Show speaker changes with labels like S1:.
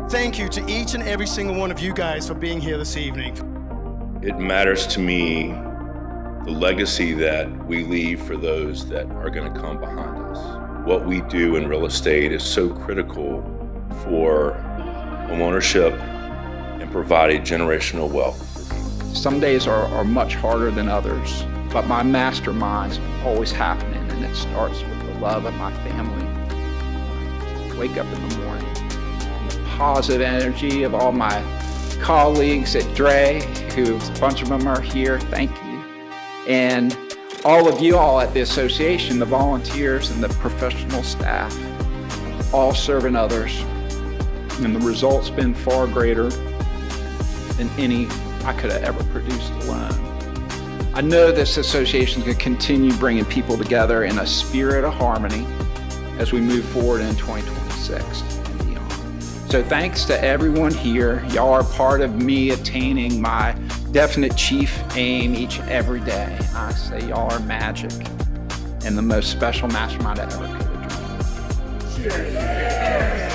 S1: Thank you to each and every single one of you guys for being here this evening.
S2: It matters to me the legacy that we leave for those that are going to come behind us. What we do in real estate is so critical for homeownership and providing generational wealth.
S3: Some days are much harder than others, but my mastermind's always happening, and it starts with the love of my family. I wake up in the morning, and the positive energy of all my colleagues at DRE, who a bunch of them are here, thank you. And all of you all at the association, the volunteers and the professional staff, all serving others. And the result's been far greater than any I could have ever produced alone. I know this association is going to continue bringing people together in a spirit of harmony as we move forward in 2026 and beyond. So thanks to everyone here. Y'all are part of me attaining my definite chief aim each and every day. I say y'all are magic and the most special mastermind I ever could have dreamed. Cheers.